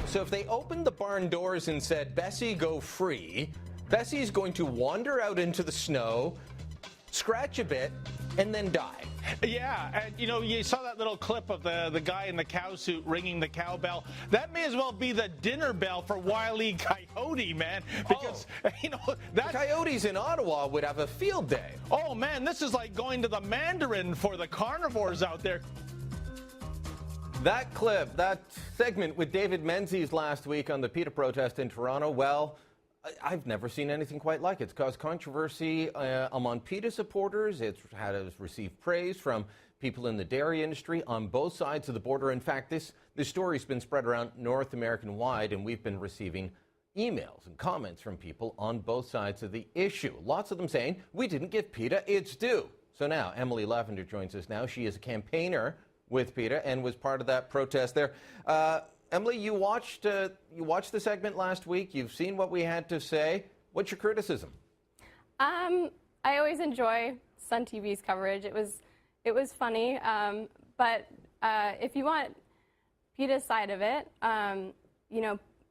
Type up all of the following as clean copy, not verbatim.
So if they opened the barn doors and said, Bessie, go free, Bessie's going to wander out into the snow, scratch a bit, and then die. Yeah, and you saw that little clip of the guy in the cow suit ringing the cowbell. That may as well be the dinner bell for Wile E. Coyote, man. Because, the coyotes in Ottawa would have a field day. Oh, man, this is like going to the Mandarin for the carnivores out there. That clip, that segment with David Menzies last week on the Peta protest in Toronto, well, I've never seen anything quite like it. It's caused controversy among PETA supporters. It's received praise from people in the dairy industry on both sides of the border. In fact, this story's been spread around North American-wide, and we've been receiving emails and comments from people on both sides of the issue. Lots of them saying, we didn't give PETA its due. So now, Emily Lavender joins us now. She is a campaigner with PETA and was part of that protest there. Emily, you watched the segment last week. You've seen what we had to say. What's your criticism? I always enjoy Sun TV's coverage. It was funny, but if you want PETA's side of it,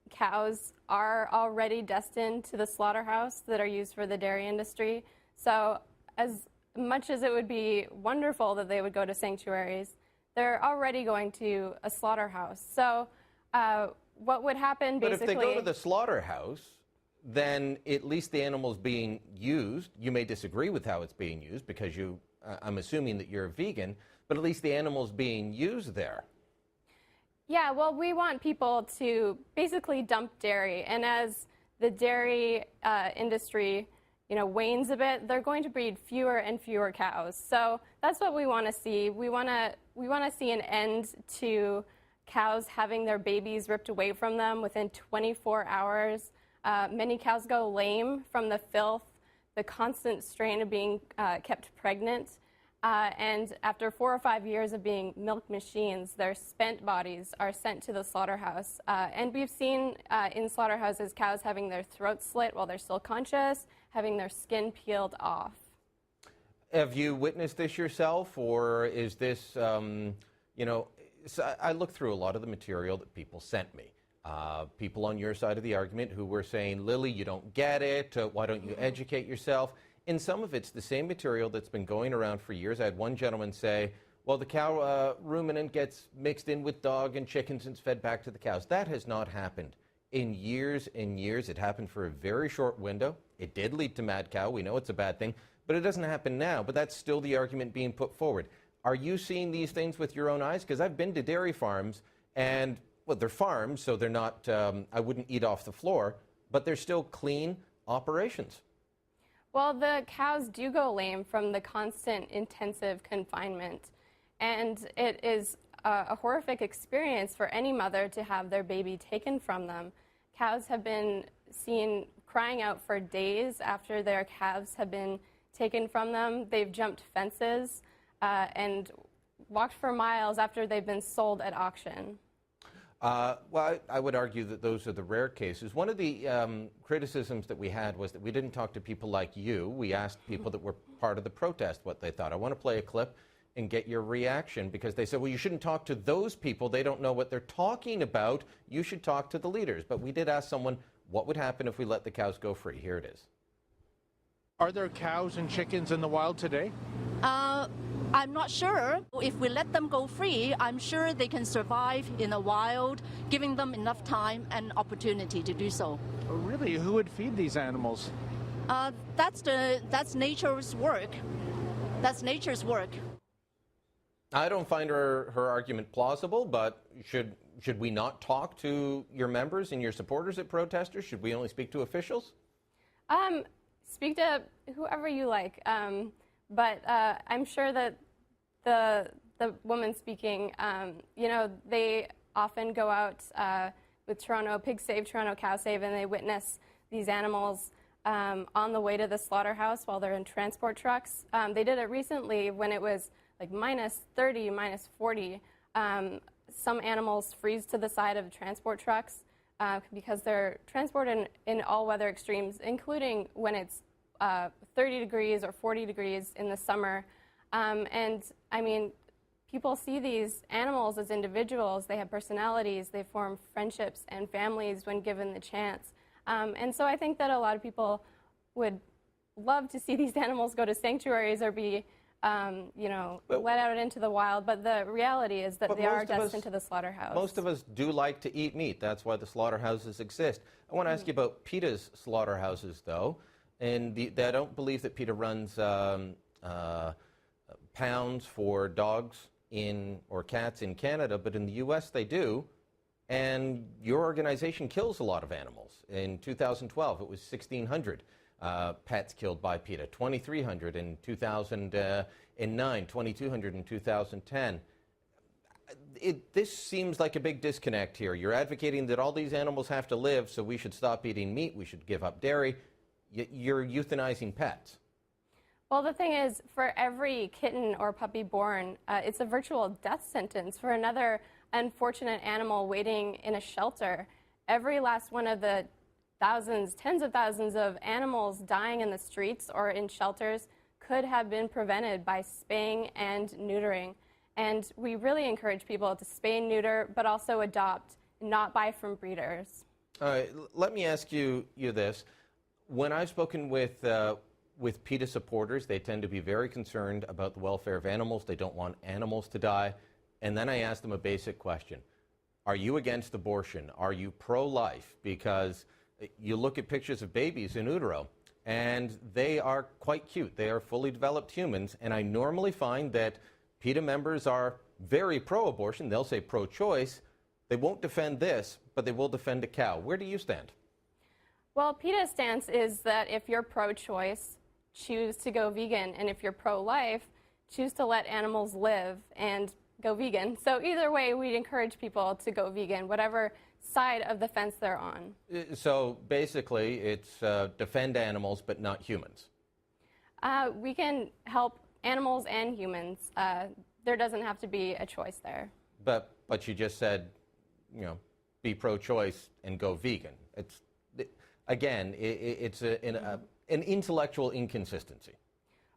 cows are already destined to the slaughterhouse that are used for the dairy industry. So as much as it would be wonderful that they would go to sanctuaries, they're already going to a slaughterhouse. So what would happen basically... But if they go to the slaughterhouse, then at least the animal's being used. You may disagree with how it's being used because I'm assuming that you're a vegan, but at least the animal's being used there. Yeah, well, we want people to basically dump dairy, and as the dairy industry wanes a bit, they're going to breed fewer and fewer cows. So that's what we want to see. We want to see an end to cows having their babies ripped away from them within 24 hours. Many cows go lame from the filth, the constant strain of being kept pregnant. And after 4 or 5 years of being milk machines, their spent bodies are sent to the slaughterhouse. And we've seen in slaughterhouses cows having their throats slit while they're still conscious, having their skin peeled off. Have you witnessed this yourself, or is this, I looked through a lot of the material that people sent me. People on your side of the argument who were saying, Lily, you don't get it. Why don't you educate yourself? In some of it's the same material that's been going around for years. I had one gentleman say, well, the cow ruminant gets mixed in with dog and chickens and it's fed back to the cows. That has not happened in years and years. It happened for a very short window. It did lead to mad cow. We know it's a bad thing, but it doesn't happen now. But that's still the argument being put forward. Are you seeing these things with your own eyes? Because I've been to dairy farms and, well, they're farms, so they're not, I wouldn't eat off the floor, but they're still clean operations. Well, the cows do go lame from the constant intensive confinement, and it is a horrific experience for any mother to have their baby taken from them. Cows have been seen crying out for days after their calves have been taken from them. They've jumped fences and walked for miles after they've been sold at auction. Well, I would argue that those are the rare cases. One of the criticisms that we had was that we didn't talk to people like you. We asked people that were part of the protest what they thought. I want to play a clip and get your reaction because they said, well, you shouldn't talk to those people. They don't know what they're talking about. You should talk to the leaders. But we did ask someone, what would happen if we let the cows go free? Here it is. Are there cows and chickens in the wild today? I'm not sure. If we let them go free, I'm sure they can survive in the wild, giving them enough time and opportunity to do so. Oh, really? Who would feed these animals? That's nature's work. That's nature's work. I don't find her argument plausible, but should we not talk to your members and your supporters at protesters? Should we only speak to officials? Speak to whoever you like. But I'm sure that the woman speaking, they often go out with Toronto Pig Save, Toronto Cow Save, and they witness these animals on the way to the slaughterhouse while they're in transport trucks. They did it recently when it was like minus 30, minus 40. Some animals freeze to the side of transport trucks because they're transported in all weather extremes, including when it's 30 degrees or 40 degrees in the summer. And I mean, people see these animals as individuals. They have personalities. They form friendships and families when given the chance. And so I think that a lot of people would love to see these animals go to sanctuaries or be, let out into the wild. But the reality is that they are destined to the slaughterhouse. Most of us do like to eat meat. That's why the slaughterhouses exist. I want to ask you about PETA's slaughterhouses, though. And I don't believe that PETA runs pounds for dogs or cats in Canada, but in the U.S. they do. And your organization kills a lot of animals. In 2012, it was 1,600 pets killed by PETA, 2,300 in 2009, 2,200 in 2010. This seems like a big disconnect here. You're advocating that all these animals have to live, so we should stop eating meat, we should give up dairy. You're euthanizing pets. Well, the thing is, for every kitten or puppy born, it's a virtual death sentence for another unfortunate animal waiting in a shelter. Every last one of the thousands, tens of thousands of animals dying in the streets or in shelters could have been prevented by spaying and neutering. And we really encourage people to spay and neuter, but also adopt, not buy from breeders. All right, let me ask you this. When I've spoken with PETA supporters, they tend to be very concerned about the welfare of animals. They don't want animals to die. And then I ask them a basic question. Are you against abortion? Are you pro-life? Because you look at pictures of babies in utero, and they are quite cute. They are fully developed humans. And I normally find that PETA members are very pro-abortion. They'll say pro-choice. They won't defend this, but they will defend a cow. Where do you stand? Well, PETA's stance is that if you're pro-choice, choose to go vegan, and if you're pro-life, choose to let animals live and go vegan. So either way, we'd encourage people to go vegan, whatever side of the fence they're on. So basically, it's defend animals, but not humans. We can help animals and humans. There doesn't have to be a choice there. But you just said, be pro-choice and go vegan. It's an intellectual inconsistency.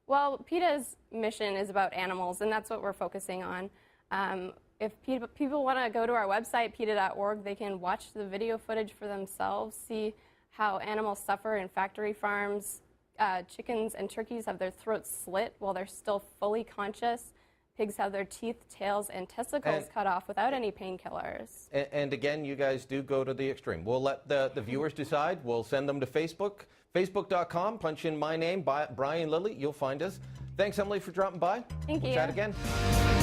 Well, PETA's mission is about animals, and that's what we're focusing on. If people want to go to our website, PETA.org, they can watch the video footage for themselves, see how animals suffer in factory farms. Chickens and turkeys have their throats slit while they're still fully conscious. Pigs have their teeth, tails, and testicles cut off without any painkillers. And again, you guys do go to the extreme. We'll let the viewers decide. We'll send them to Facebook, facebook.com. Punch in my name, Brian Lilly. You'll find us. Thanks, Emily, for dropping by. Thank you. We'll chat again.